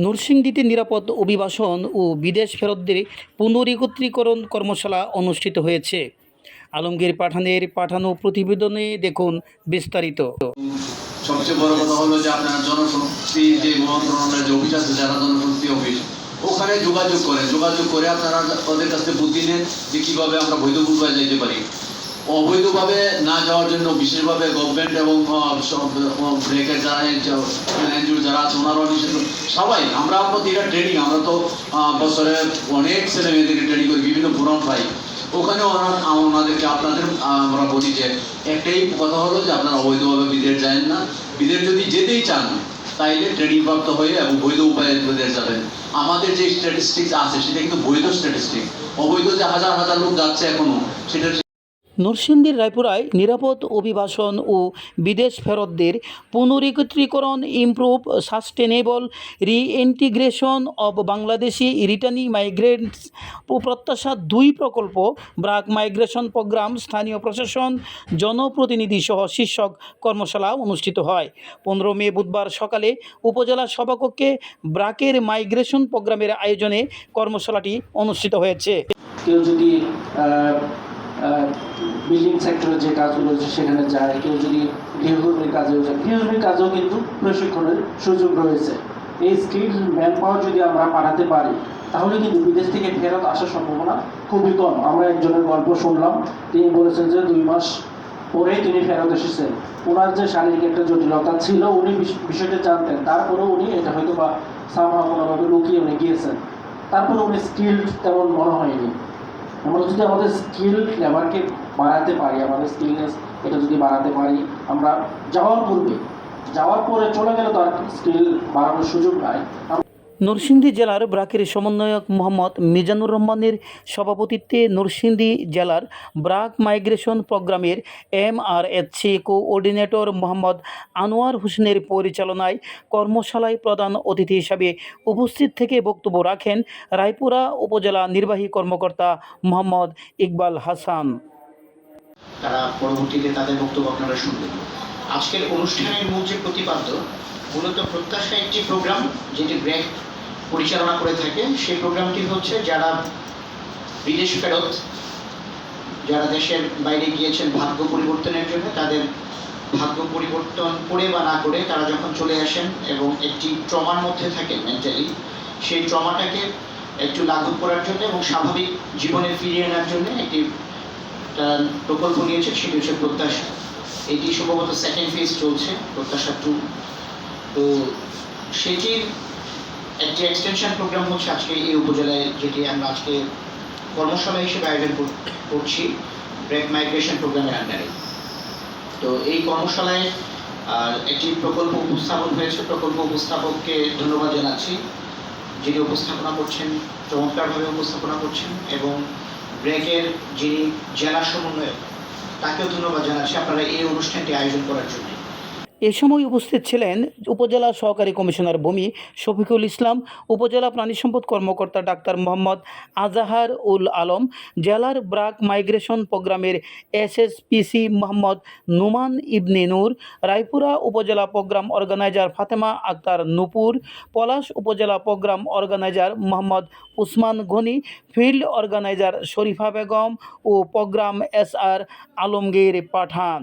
নরসিংদীতে নিরাপদ অভিবাসন ও বিদেশ ফেরতদের পুনরেকত্রীকরণ কর্মশালা অনুষ্ঠিত হয়েছে। আলমগীর পাঠানের পাঠানো প্রতিবেদনে দেখুন বিস্তারিত। সবচেয়ে বড় কথা হলো যে আপনার জনশক্তি যে মন্ত্রণালয়ের যে অফিস আছে, যারা জনশক্তি অফিস, ওখানে যোগাযোগ করে আপনারা ওদের কাছে বুদ্ধি নেন যে কিভাবে আমরা বৈধভাবে যেতে পারি। অবৈধভাবে না যাওয়ার জন্য বিশেষভাবে গভর্নমেন্ট এবং ব্রেকের যারা এনজিও যারা আছে ওনারা সবাই আমরা প্রতিটা ট্রেনিং, আমরা তো বছরে অনেক ছেলে মেয়েদেরকে ট্রেনিং করি, বিভিন্ন ফোরাম পাই, ওখানে ওনাদেরকে আপনাদের আমরা বলি যে একটাই কথা হলো যে আপনারা অবৈধভাবে বিদেশ যায় না। বিদেশ যদি যেতেই চান তাইলে ট্রেনিং প্রাপ্ত হয়ে এবং বৈধ উপায়ে বিদেশ যাবেন। আমাদের যে স্ট্যাটিস্টিক্স আছে সেটা কিন্তু বৈধ স্ট্যাটিস্টিক্স, অবৈধ যে হাজার হাজার লোক যাচ্ছে এখনো সেটা। নরসিংদীর রায়পুরায় নিরাপদ অভিবাসন ও বিদেশ ফেরতদের পুনরেকত্রীকরণ improve sustainable reintegration of Bangladeshi returning migrants প্রত্যাশা 2 প্রকল্প ব্রাক মাইগ্রেশন প্রোগ্রাম স্থানীয় প্রশাসন জনপ্রতিনিধি সহ শীর্ষক কর্মশালা অনুষ্ঠিত হয়। 15 মে বুধবার সকালে উপজেলা সভাকক্ষে ব্রাকের মাইগ্রেশন প্রোগ্রামের আয়োজনে কর্মশালাটি অনুষ্ঠিত হয়েছে। কেউ যদি বিল্ডিং সেক্টরে যে কাজগুলো হচ্ছে সেখানে যায়, কেউ যদি গৃহকর্মীর কাজেও যায়, গৃহকর্মীর কাজেও কিন্তু প্রশিক্ষণের সুযোগ রয়েছে। এই স্কিল ম্যান পাওয়ার যদি আমরা পাঠাতে পারি তাহলে কিন্তু বিদেশ থেকে ফেরত আসার সম্ভাবনা খুবই কম। আমরা একজনের গল্প শুনলাম, তিনি বলেছেন যে 2 মাস পরেই তিনি ফেরত এসেছেন। ওনার যে শারীরিক একটা জটিলতা ছিল উনি বিষয়টা জানতেন, তারপরেও উনি এটা হয়তো বা কোনোভাবে লুকিয়ে উনি গিয়েছেন, তারপরে উনি স্কিল তেমন মনে হয়নি। আমরা যদি আমাদের স্কিল লেভারকে বাড়াতে পারি, আমাদের স্কিলনেস এটা যদি বাড়াতে পারি, আমরা যাওয়ার পরে চলে গেলে তো আর স্কিল বাড়ানোর সুযোগ নাই। নরসিংদী জেলার ব্রাকের সমন্বয়ক মোহাম্মদ মিজানুর রহমানের সভাপতিত্বে নরসিংদী জেলার ব্রাক মাইগ্রেশন প্রোগ্রামের MRHC কোঅর্ডিনেটর মোহাম্মদ আনোয়ার হোসেনের পরিচালনায় কর্মশালায় প্রধান অতিথি হিসাবে উপস্থিত থেকে বক্তব্য রাখেন রায়পুরা উপজেলা নির্বাহী কর্মকর্তা মোহাম্মদ ইকবাল হাসান। তারা পরবর্তীতে তাদের বক্তব্য আপনারা শুনবেন। আজকের অনুষ্ঠানের মূল যে প্রতিপাদ্য মূলত প্রত্যাশা একটি প্রোগ্রাম যেটি ব্র্যাক পরিচালনা করে থাকে। সেই প্রোগ্রামটি হচ্ছে যারা বিদেশ ফেরত, যারা দেশের বাইরে গিয়েছেন ভাগ্য পরিবর্তনের জন্য, তাদের ভাগ্য পরিবর্তন করে বা না করে তারা যখন চলে আসেন এবং একটি ট্রমার মধ্যে থাকেন মেন্টালি, সেই ট্রমাটাকে একটু লাঘব করার জন্য এবং স্বাভাবিক জীবনে ফিরিয়ে আনার জন্য একটি প্রকল্প নিয়েছে, সেটি হচ্ছে প্রত্যাশা। এটি সম্ভবত সেকেন্ড ফেজ চলছে, প্রত্যাশা 2। তো সেটির একটি এক্সটেনশন প্রোগ্রাম হচ্ছে আজকে এই উপজেলায়, যেটি আমরা আজকে কর্মশালা হিসেবে আয়োজন করছি ব্রেক মাইগ্রেশন প্রোগ্রামের আন্ডারে। তো এই কর্মশালায় একটি প্রকল্প উপস্থাপন হয়েছে। প্রকল্প উপস্থাপককে ধন্যবাদ জানাচ্ছি, যিনি উপস্থাপনা করছেন, চমৎকারভাবে উপস্থাপনা করছেন, এবং ব্রেকের যিনি জেলা সমন্বয়ক তাকেও ধন্যবাদ জানাচ্ছি আপনারা এই অনুষ্ঠানটি আয়োজন করার জন্য। এ সময় উপস্থিত ছিলেন উপজেলা সহকারী কমিশনার ভূমি শফিকুল ইসলাম, উপজেলা প্রাণী সম্পদ কর্মকর্তা ডাক্তার মোহাম্মদ আজাহার উল আলম, জেলার ব্রাক মাইগ্রেশন প্রোগ্রামের SSPC Mohammad Numan Ibne Noor, Raipura upazila programme organizer Fatema Akter Nupur, Palash upazila programme organizer Mohammad Usman Gani, field organizer Sharifa Begum ও প্রোগ্রাম SR আলমগীর পাঠান।